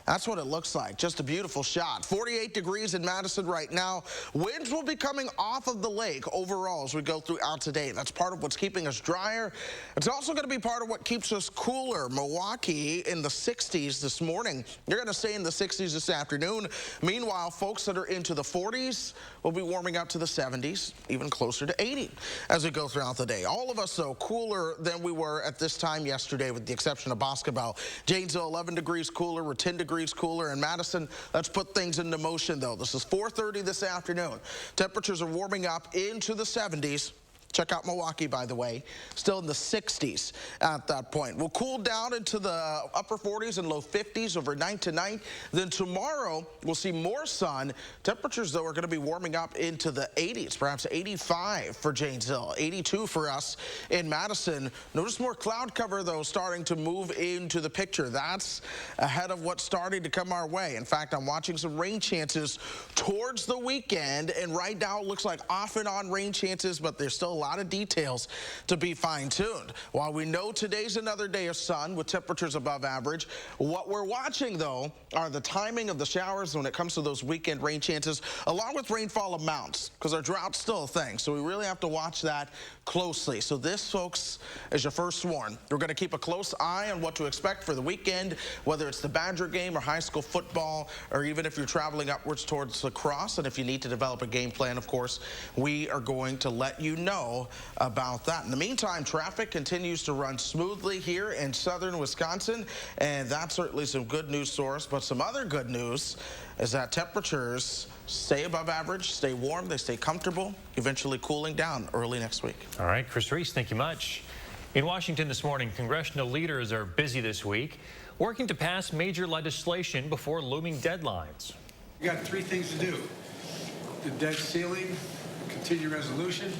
That's what it looks like. Just a beautiful shot. 48 degrees in Madison right now. Winds will be coming off of the lake overall as we go throughout today. That's part of what's keeping us drier. It's also going to be part of what keeps us cooler. Milwaukee in the 60s this morning. You're going to stay in the 60s this afternoon. Meanwhile, folks that are into the 40s will be warming up to the 70s, even closer to 80 as we go throughout the day. All of us, though, cooler than we were at this time yesterday, with the exception of Boscobel. Janesville, 11 degrees cooler. We're 10 degrees cooler in Madison. Let's put things into motion, though. This is 4:30 this afternoon. Temperatures are warming up into the 70s. Check out Milwaukee, by the way. Still in the 60s at that point. We'll cool down into the upper 40s and low 50s overnight tonight. Then tomorrow, we'll see more sun. Temperatures, though, are going to be warming up into the 80s, perhaps 85 for Janesville, 82 for us in Madison. Notice more cloud cover, though, starting to move into the picture. That's ahead of what's starting to come our way. In fact, I'm watching some rain chances towards the weekend, and right now it looks like off and on rain chances, but there's still a lot of details to be fine-tuned. While we know today's another day of sun with temperatures above average, what we're watching, though, are the timing of the showers when it comes to those weekend rain chances, along with rainfall amounts, because our drought's still a thing. So we really have to watch that closely. So this, folks, is your first warn. We're going to keep a close eye on what to expect for the weekend, whether it's the Badger game or high school football, or even if you're traveling upwards towards lacrosse. And if you need to develop a game plan, of course, we are going to let you know about that. In the meantime, traffic continues to run smoothly here in southern Wisconsin, and that's certainly some good news source. But some other good news is that temperatures stay above average, stay warm, they stay comfortable, eventually cooling down early next week. All right, Chris Reese, thank you much. In Washington this morning, congressional leaders are busy this week, working to pass major legislation before looming deadlines. We got three things to do: the debt ceiling, continuing resolution,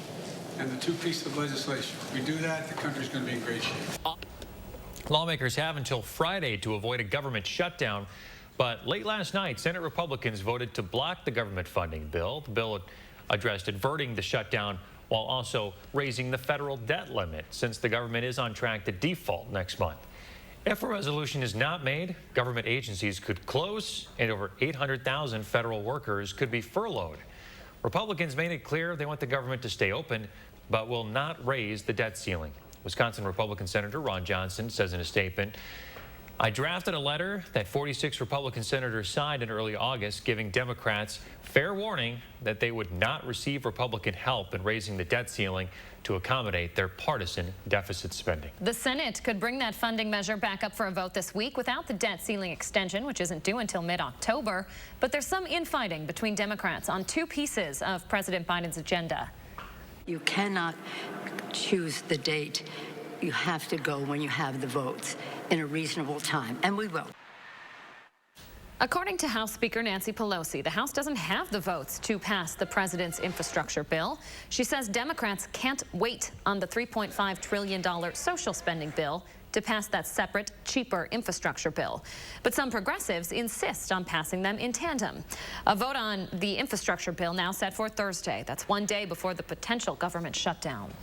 and the two pieces of legislation. If we do that, the country's going to be in great shape. Lawmakers have until Friday to avoid a government shutdown, but late last night, Senate Republicans voted to block the government funding bill. The bill addressed averting the shutdown while also raising the federal debt limit, since the government is on track to default next month. If a resolution is not made, government agencies could close and over 800,000 federal workers could be furloughed. Republicans made it clear they want the government to stay open, but will not raise the debt ceiling. Wisconsin Republican Senator Ron Johnson says in a statement, "I drafted a letter that 46 Republican senators signed in early August, giving Democrats fair warning that they would not receive Republican help in raising the debt ceiling to accommodate their partisan deficit spending." The Senate could bring that funding measure back up for a vote this week without the debt ceiling extension, which isn't due until mid-October. But there's some infighting between Democrats on two pieces of President Biden's agenda. You cannot choose the date. You have to go when you have the votes in a reasonable time, and we will. According to House Speaker Nancy Pelosi, the House doesn't have the votes to pass the president's infrastructure bill. She says Democrats can't wait on the $3.5 trillion social spending bill to pass that separate, cheaper infrastructure bill. But some progressives insist on passing them in tandem. A vote on the infrastructure bill now set for Thursday. That's one day before the potential government shutdown.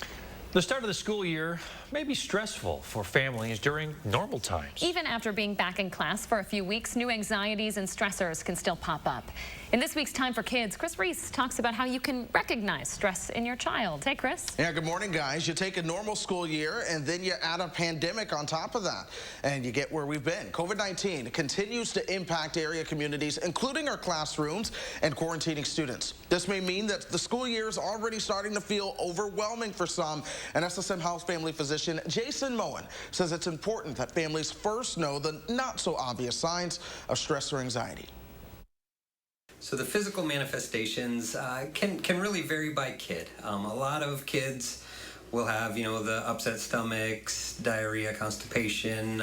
The start of the school year may be stressful for families during normal times. Even after being back in class for a few weeks, new anxieties and stressors can still pop up. In this week's Time for Kids, Chris Reese talks about how you can recognize stress in your child. Hey, Chris. Yeah, good morning, guys. You take a normal school year and then you add a pandemic on top of that, and you get where we've been. COVID-19 continues to impact area communities, including our classrooms and quarantining students. This may mean that the school year is already starting to feel overwhelming for some, and SSM Health family physician Jason Moen says it's important that families first know the not so obvious signs of stress or anxiety. So the physical manifestations can really vary by kid. A lot of kids will have, the upset stomachs, diarrhea, constipation,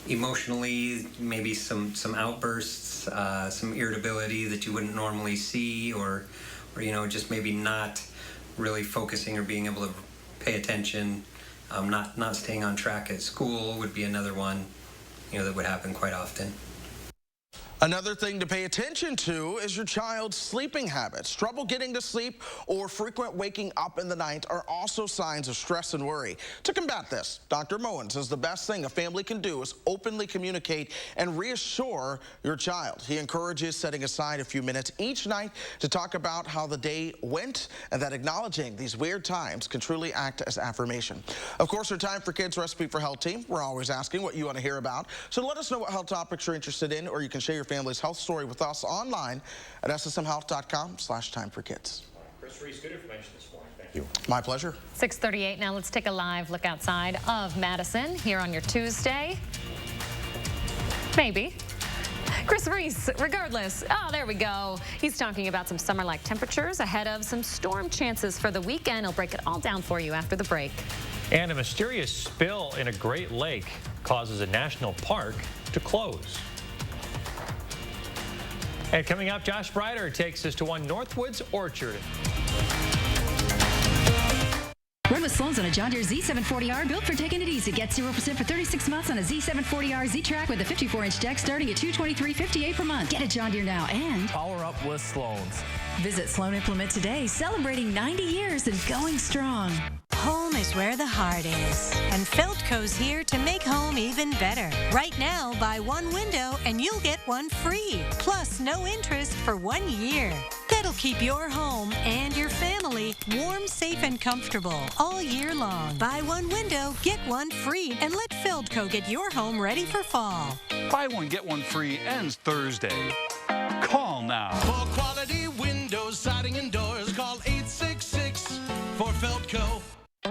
emotionally, maybe some outbursts, some irritability that you wouldn't normally see, or just maybe not really focusing or being able to pay attention. Not staying on track at school would be another one, that would happen quite often. Another thing to pay attention to is your child's sleeping habits. Trouble getting to sleep or frequent waking up in the night are also signs of stress and worry. To combat this, Dr. Moen says the best thing a family can do is openly communicate and reassure your child. He encourages setting aside a few minutes each night to talk about how the day went and that acknowledging these weird times can truly act as affirmation. Of course, our Time for Kids Recipe for Health team, we're always asking what you want to hear about. So let us know what health topics you're interested in, or you can share your family's health story with us online at ssmhealth.com/timeforkids. Chris Reese, good information this morning. Thank you. My pleasure. 6:38 now. Let's take a live look outside of Madison here on your Tuesday. Maybe. Chris Reese, regardless. Oh, there we go. He's talking about some summer-like temperatures ahead of some storm chances for the weekend. He'll break it all down for you after the break. And a mysterious spill in a Great Lake causes a national park to close. And coming up, Josh Breider takes us to one Northwoods Orchard. Run with Sloan's on a John Deere Z740R built for taking it easy. Get 0% for 36 months on a Z740R Z-Track with a 54-inch deck starting at $223.58 per month. Get a John Deere now and power up with Sloan's. Visit Sloan Implement today, celebrating 90 years and going strong. Home is where the heart is, and Feldco's here to make home even better. Right now, buy one window and you'll get one free, plus no interest for 1 year. That'll keep your home and your family warm, safe, and comfortable all year long. Buy one window, get one free, and let Feldco get your home ready for fall. Buy one, get one free ends Thursday. Call now. For quality windows, siding, and doors, call 866 for Feldco.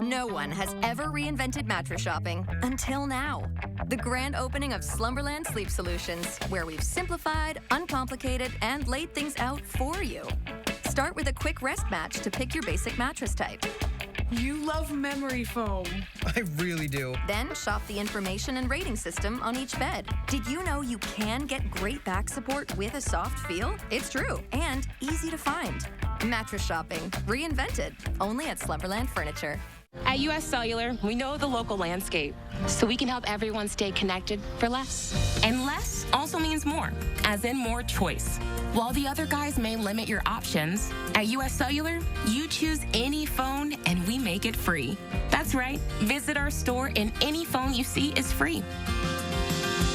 No one has ever reinvented mattress shopping until now. The grand opening of Slumberland Sleep Solutions, where we've simplified, uncomplicated, and laid things out for you. Start with a quick rest match to pick your basic mattress type. You love memory foam. I really do. Then shop the information and rating system on each bed. Did you know you can get great back support with a soft feel? It's true, and easy to find. Mattress shopping, reinvented, only at Slumberland Furniture. At US Cellular, we know the local landscape, so we can help everyone stay connected for less. And less also means more, as in more choice. While the other guys may limit your options, at US Cellular, you choose any phone and we make it free. That's right, visit our store and any phone you see is free.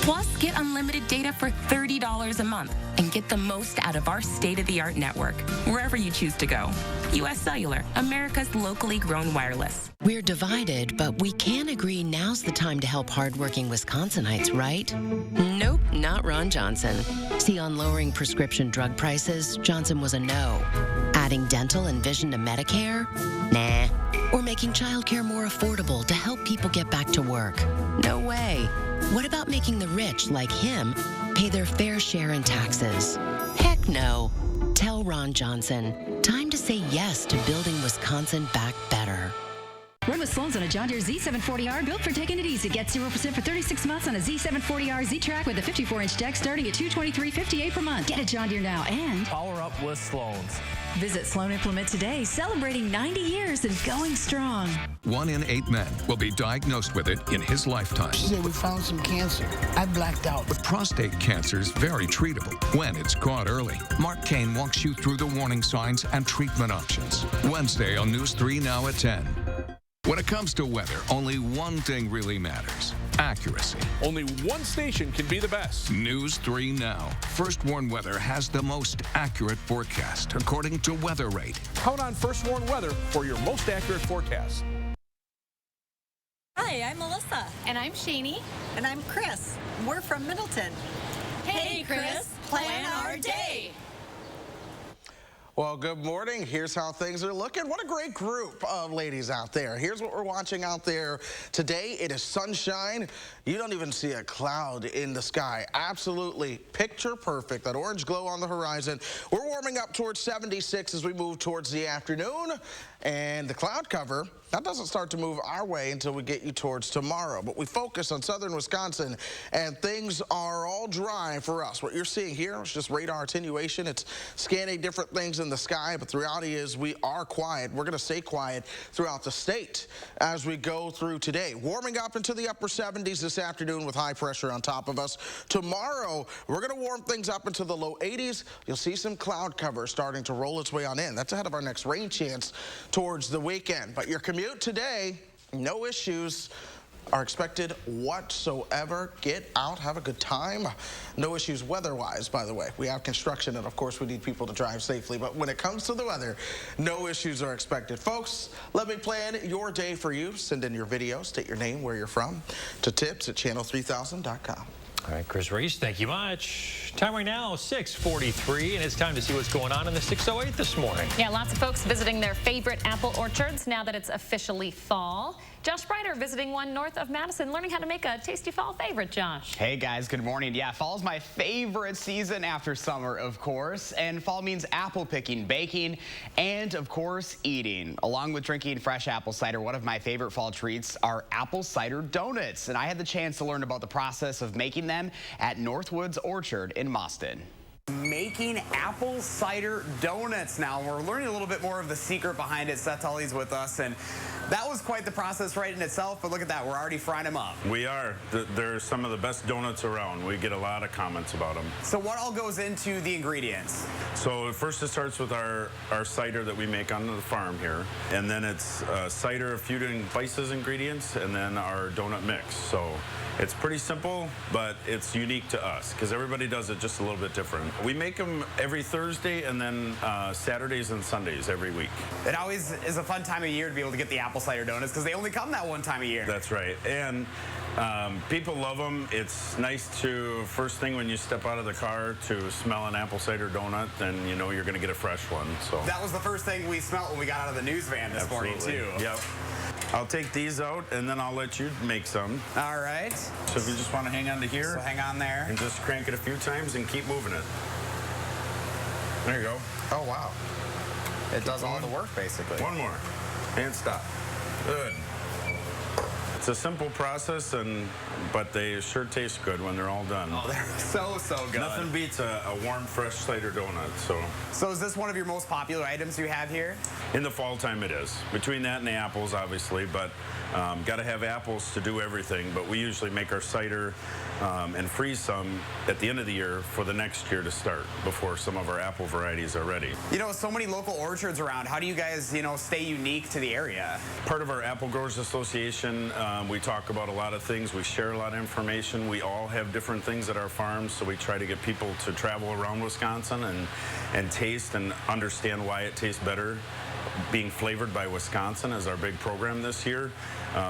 Plus, get unlimited data for $30 a month and get the most out of our state-of-the-art network, wherever you choose to go. US Cellular, America's locally grown wireless. We're divided, but we can agree now's the time to help hardworking Wisconsinites, right? Nope, not Ron Johnson. See, on lowering prescription drug prices, Johnson was a no. Adding dental and vision to Medicare? Nah. Or making childcare more affordable to help people get back to work? No way. What about making the rich, like him, pay their fair share in taxes? Heck no. Tell Ron Johnson, time to say yes to building Wisconsin back better. Run with Sloan's on a John Deere Z740R built for taking it easy. Get 0% for 36 months on a Z740R Z-Track with a 54-inch deck starting at $223.58 per month. Get a John Deere now and power up with Sloan's. Visit Sloan Implement today, celebrating 90 years and going strong. 1 in 8 men will be diagnosed with it in his lifetime. She said we found some cancer. I blacked out. But prostate cancer is very treatable when it's caught early. Mark Kane walks you through the warning signs and treatment options. Wednesday on News 3 Now at 10. When it comes to weather, only one thing really matters: accuracy. Only one station can be the best. News 3 Now. First Warn Weather has the most accurate forecast, according to Weather Rate. Count on First Warn Weather for your most accurate forecast. Hi, I'm Melissa. And I'm Shani. And I'm Chris. We're from Middleton. Hey, Chris, plan our day. Well, good morning. Here's how things are looking. What a great group of ladies out there. Here's what we're watching out there today. It is sunshine. You don't even see a cloud in the sky. Absolutely picture perfect. That orange glow on the horizon. We're warming up towards 76 as we move towards the afternoon. And the cloud cover, that doesn't start to move our way until we get you towards tomorrow. But we focus on southern Wisconsin, and things are all dry for us. What you're seeing here is just radar attenuation. It's scanning different things in the sky, but the reality is we are quiet. We're going to stay quiet throughout the state as we go through today. Warming up into the upper 70s this afternoon with high pressure on top of us. Tomorrow, we're going to warm things up into the low 80s. You'll see some cloud cover starting to roll its way on in. That's ahead of our next rain chance towards the weekend. But your commute today, no issues are expected whatsoever. Get out, have a good time. No issues weather-wise, by the way. We have construction, and of course we need people to drive safely, but when it comes to the weather, no issues are expected. Folks, let me plan your day for you. Send in your videos, state your name, where you're from, to tips@channel3000.com. All right, Chris Reese, thank you much. Time right now, 6:43, and it's time to see what's going on in the 608 this morning. Yeah, lots of folks visiting their favorite apple orchards now that it's officially fall. Josh Breiter visiting one north of Madison, learning how to make a tasty fall favorite, Josh. Hey guys, good morning. Yeah, fall's my favorite season after summer, of course. And fall means apple picking, baking, and of course, eating. Along with drinking fresh apple cider, one of my favorite fall treats are apple cider donuts. And I had the chance to learn about the process of making them at Northwoods Orchard in Madison. Making apple cider donuts. Now we're learning a little bit more of the secret behind it. Seth Tully's with us, and that was quite the process right in itself, but look at that, we're already frying them up. We are. They're some of the best donuts around. We get a lot of comments about them. So what all goes into the ingredients? So first it starts with our cider that we make on the farm here, and then it's cider, a few different spices, ingredients, and then our donut mix. So it's pretty simple, but it's unique to us because everybody does it just a little bit different. We make them every Thursday and then Saturdays and Sundays every week. It always is a fun time of year to be able to get the apple cider donuts because they only come that one time of year. That's right. And people love them. It's nice to, first thing when you step out of the car, to smell an apple cider donut, then you know you're going to get a fresh one. So that was the first thing we smelled when we got out of the news van this morning too. Yep. I'll take these out and then I'll let you make some. All right. So if you just want to hang on to here. So hang on there. And just crank it a few times and keep moving it. There you go. Oh, wow. It does all the work, basically. One more. And stop. Good. It's a simple process, but they sure taste good when they're all done. Oh, they're so good. Nothing beats a warm, fresh cider donut. So is this one of your most popular items you have here? In the fall time it is. Between that and the apples, obviously, but got to have apples to do everything. But we usually make our cider and freeze some at the end of the year for the next year to start before some of our apple varieties are ready. You know, so many local orchards around. How do you guys, stay unique to the area? Part of our Apple Growers Association, we talk about a lot of things. We share a lot of information. We all have different things at our farms, so we try to get people to travel around Wisconsin and taste and understand why it tastes better. Being flavored by Wisconsin is our big program this year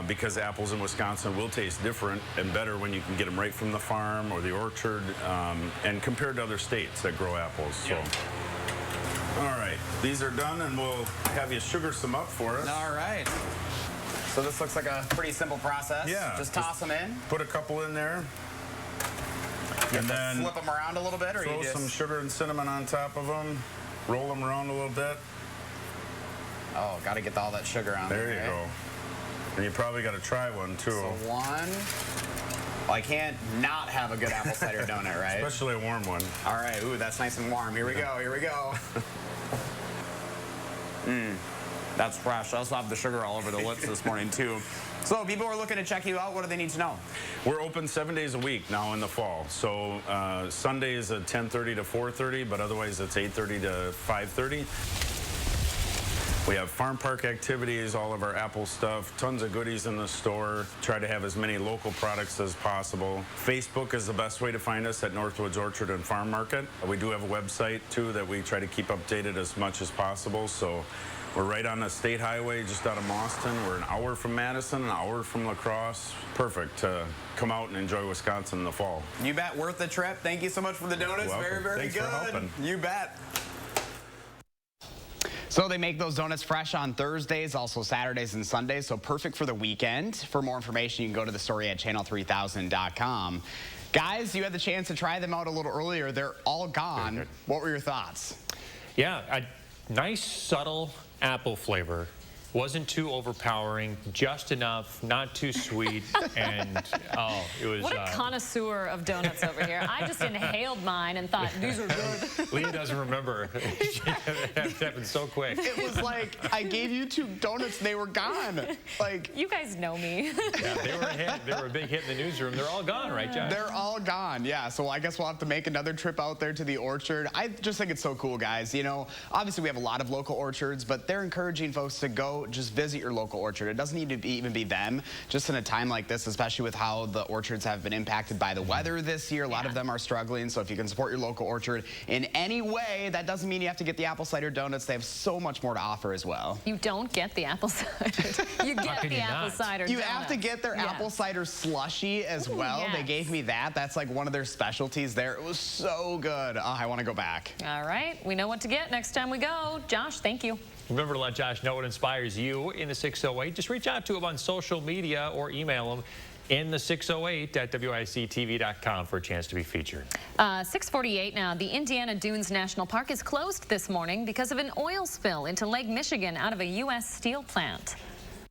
because apples in Wisconsin will taste different and better when you can get them right from the farm or the orchard and compared to other states that grow apples. So. All right, these are done and we'll have you sugar some up for us. All right. So this looks like a pretty simple process. Yeah. Just toss them in. Put a couple in there. And then flip them around a little bit, or throw some sugar and cinnamon on top of them. Roll them around a little bit. Oh, got to get all that sugar on there. There you go. And you probably got to try one too. So one. Well, I can't not have a good apple cider donut, right? Especially a warm one. All right. Ooh, that's nice and warm. Here we go. Here we go. That's fresh. I also have the sugar all over the lips this morning too. So people are looking to check you out. What do they need to know? We're open 7 days a week now in the fall. So Sundays at 10:30 to 4:30, but otherwise it's 8:30 to 5:30. We have farm park activities, all of our apple stuff, tons of goodies in the store. Try to have as many local products as possible. Facebook is the best way to find us at Northwoods Orchard and Farm Market. We do have a website too that we try to keep updated as much as possible. So we're right on the state highway just out of Boston. We're an hour from Madison, an hour from La Crosse. Perfect to come out and enjoy Wisconsin in the fall. You bet, worth the trip. Thank you so much for the donuts. Very, very Thanks good. for helping. You bet. So they make those donuts fresh on Thursdays, also Saturdays and Sundays, so perfect for the weekend. For more information, you can go to the story at channel3000.com. Guys, you had the chance to try them out a little earlier. They're all gone. What were your thoughts? Yeah, a nice, subtle apple flavor. Wasn't too overpowering, just enough, not too sweet, and it was. What a connoisseur of donuts over here. I just inhaled mine and thought, these are good. Leah doesn't remember. It happened so quick. It was like, I gave you 2 donuts and they were gone. Like, you guys know me. Yeah, they were a hit. They were a big hit in the newsroom. They're all gone, right, Josh? They're all gone, yeah. So I guess we'll have to make another trip out there to the orchard. I just think it's so cool, guys. You know, obviously we have a lot of local orchards, but they're encouraging folks to go just visit your local orchard. It doesn't need to even be them. Just in a time like this, especially with how the orchards have been impacted by the weather this year, a lot of them are struggling. So if you can support your local orchard in any way, that doesn't mean you have to get the apple cider donuts. They have so much more to offer as well. You don't get the apple cider. You get the apple cider You donut. have to get their apple cider slushy as well. Yes. They gave me that. That's like one of their specialties there. It was so good. Oh, I want to go back. All right. We know what to get next time we go. Josh, thank you. Remember to let Josh know what inspires you in the 608. Just reach out to him on social media or email him in the 608 at WISC-TV.com for a chance to be featured. 6:48 now. The Indiana Dunes National Park is closed this morning because of an oil spill into Lake Michigan out of a U.S. steel plant.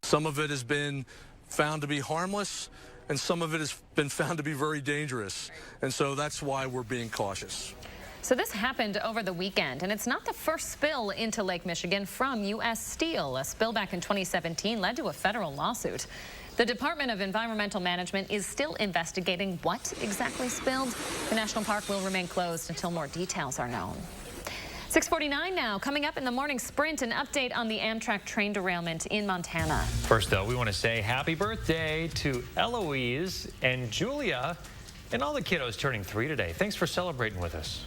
Some of it has been found to be harmless, and some of it has been found to be very dangerous. And so that's why we're being cautious. So this happened over the weekend, and it's not the first spill into Lake Michigan from U.S. Steel. A spill back in 2017 led to a federal lawsuit. The Department of Environmental Management is still investigating what exactly spilled. The national park will remain closed until more details are known. 6:49 now. Coming up in the morning sprint, an update on the Amtrak train derailment in Montana. First, though, we want to say happy birthday to Eloise and Julia and all the kiddos turning 3 today. Thanks for celebrating with us.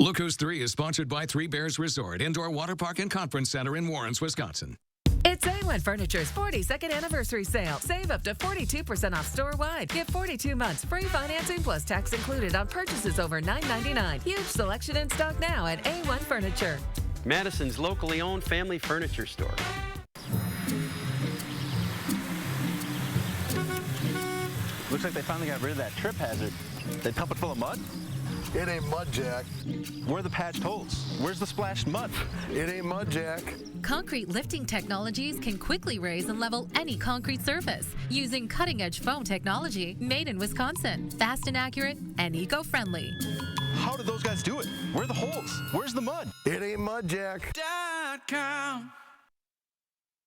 Look Who's 3 is sponsored by Three Bears Resort, Indoor Water Park and Conference Center in Warrens, Wisconsin. It's A1 Furniture's 42nd anniversary sale. Save up to 42% off store-wide. Get 42 months free financing plus tax included on purchases over $9.99. Huge selection in stock now at A1 Furniture. Madison's locally owned family furniture store. Looks like they finally got rid of that trip hazard. They pump it full of mud? It ain't mud, Jack. Where are the patched holes? Where's the splashed mud? It ain't mud, Jack. Concrete lifting technologies can quickly raise and level any concrete surface using cutting-edge foam technology made in Wisconsin. Fast and accurate and eco-friendly. How did those guys do it? Where are the holes? Where's the mud? It ain't mud, Jack.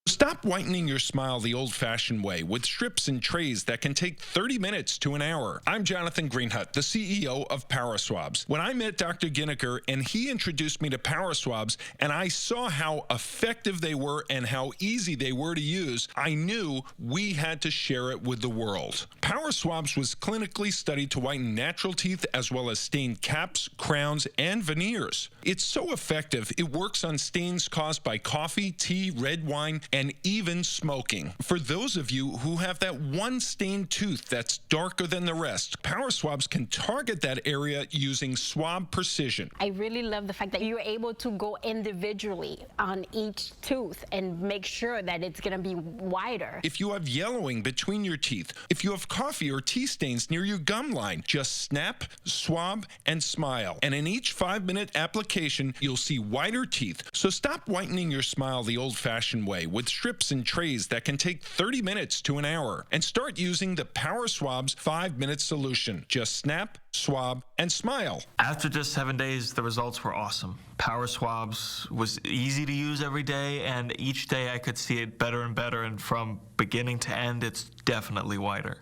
Stop whitening your smile the old-fashioned way with strips and trays that can take 30 minutes to an hour. I'm Jonathan Greenhut, the CEO of Power Swabs. When I met Dr. Ginniker and he introduced me to Power Swabs and I saw how effective they were and how easy they were to use, I knew we had to share it with the world. Power Swabs was clinically studied to whiten natural teeth as well as stained caps, crowns, and veneers. It's so effective, it works on stains caused by coffee, tea, red wine, and even smoking. For those of you who have that one stained tooth that's darker than the rest, Power Swabs can target that area using swab precision. I really love the fact that you're able to go individually on each tooth and make sure that it's going to be wider. If you have yellowing between your teeth, if you have coffee or tea stains near your gum line, just snap, swab, and smile. And in each 5-minute application, you'll see whiter teeth. So stop whitening your smile the old-fashioned way with strips and trays that can take 30 minutes to an hour, and start using the Power Swabs 5-minute solution. Just snap, swab, and smile. After just 7 days, the results were awesome. Power Swabs was easy to use every day, and each day I could see it better and better, and from beginning to end, it's definitely whiter.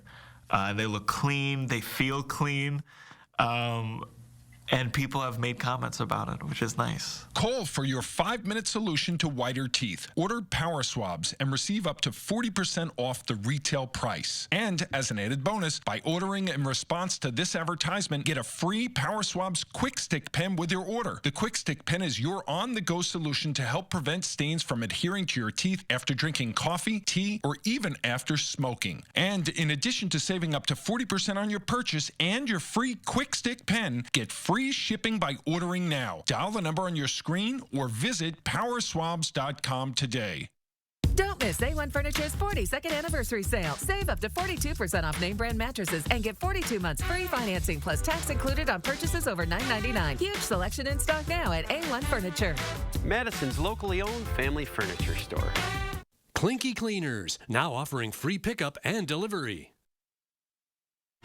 They look clean, they feel clean. And people have made comments about it, which is nice. Call for your 5-minute solution to whiter teeth. Order Power Swabs and receive up to 40% off the retail price. And as an added bonus, by ordering in response to this advertisement, get a free Power Swabs Quick Stick Pen with your order. The Quick Stick Pen is your on-the-go solution to help prevent stains from adhering to your teeth after drinking coffee, tea, or even after smoking. And in addition to saving up to 40% on your purchase and your free Quick Stick Pen, get free shipping by ordering now. Dial the number on your screen or visit powerswabs.com today. Don't miss A1 Furniture's 42nd anniversary sale. Save up to 42% off name brand mattresses and get 42 months free financing plus tax included on purchases over $9.99. Huge selection in stock now at A1 Furniture. Madison's locally owned family furniture store. Clinky Cleaners, now offering free pickup and delivery.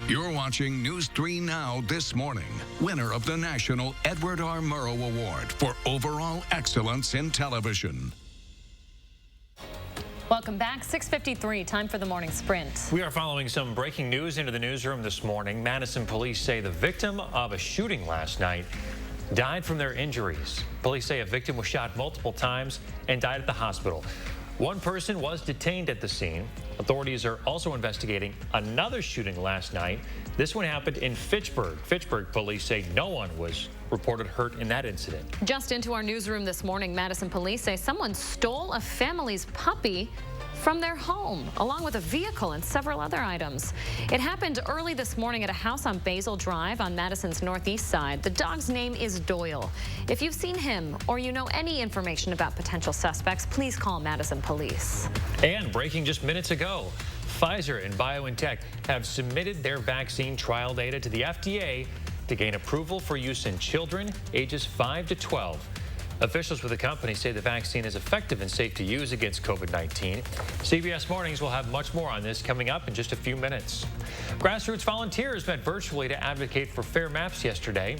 You're watching News 3 Now This Morning. Winner of the National Edward R. Murrow Award for Overall Excellence in Television. Welcome back. 6:53, time for the morning sprint. We are following some breaking news into the newsroom this morning. Madison police say the victim of a shooting last night died from their injuries. Police say a victim was shot multiple times and died at the hospital. One person was detained at the scene. Authorities are also investigating another shooting last night. This one happened in Fitchburg. Fitchburg police say no one was reported hurt in that incident. Just into our newsroom this morning, Madison police say someone stole a family's puppy from their home, along with a vehicle and several other items. It happened early this morning at a house on Basil Drive on Madison's northeast side. The dog's name is Doyle. If you've seen him or you know any information about potential suspects, please call Madison Police. And breaking just minutes ago, Pfizer and BioNTech have submitted their vaccine trial data to the FDA to gain approval for use in children ages 5 to 12. Officials with the company say the vaccine is effective and safe to use against COVID-19. CBS Mornings will have much more on this coming up in just a few minutes. Grassroots volunteers met virtually to advocate for fair maps yesterday.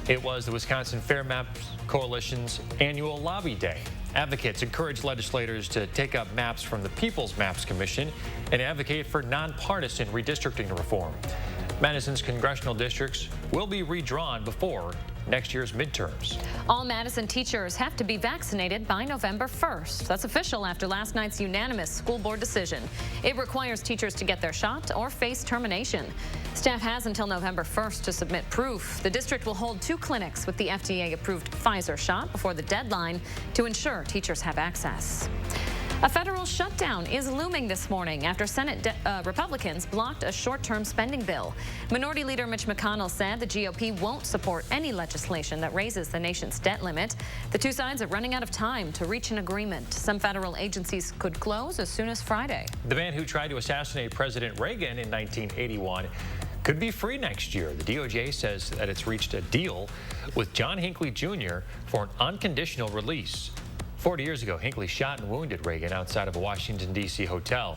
It was the Wisconsin Fair Maps Coalition's annual lobby day. Advocates encourage legislators to take up maps from the People's Maps Commission and advocate for nonpartisan redistricting reform. Madison's congressional districts will be redrawn before next year's midterms. All Madison teachers have to be vaccinated by November 1st. That's official after last night's unanimous school board decision. It requires teachers to get their shot or face termination. Staff has until November 1st to submit proof. The district will hold 2 clinics with the FDA-approved Pfizer shot before the deadline to ensure teachers have access. A federal shutdown is looming this morning after Senate Republicans blocked a short-term spending bill. Minority Leader Mitch McConnell said the GOP won't support any legislation that raises the nation's debt limit. The two sides are running out of time to reach an agreement. Some federal agencies could close as soon as Friday. The man who tried to assassinate President Reagan in 1981 could be free next year. The DOJ says that it's reached a deal with John Hinckley Jr. for an unconditional release. 40 years ago, Hinckley shot and wounded Reagan outside of a Washington, D.C. hotel.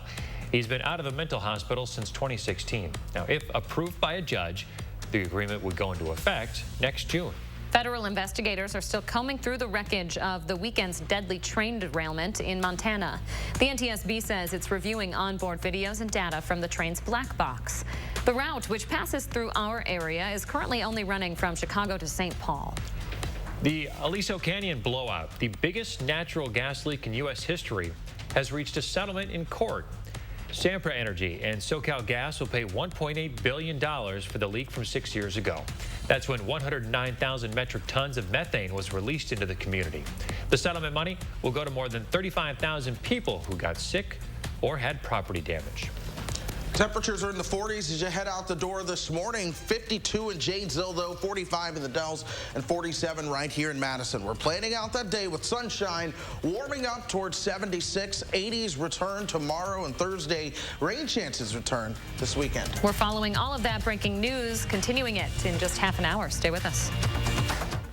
He's been out of a mental hospital since 2016. Now, if approved by a judge, the agreement would go into effect next June. Federal investigators are still combing through the wreckage of the weekend's deadly train derailment in Montana. The NTSB says it's reviewing onboard videos and data from the train's black box. The route, which passes through our area, is currently only running from Chicago to St. Paul. The Aliso Canyon blowout, the biggest natural gas leak in U.S. history, has reached a settlement in court. Sempra Energy and SoCal Gas will pay $1.8 billion for the leak from 6 years ago. That's when 109,000 metric tons of methane was released into the community. The settlement money will go to more than 35,000 people who got sick or had property damage. Temperatures are in the 40s as you head out the door this morning. 52 in Janesville, though, 45 in the Dells, and 47 right here in Madison. We're planning out that day with sunshine, warming up towards 76. 80s return tomorrow and Thursday. Rain chances return this weekend. We're following all of that breaking news, continuing it in just half an hour. Stay with us.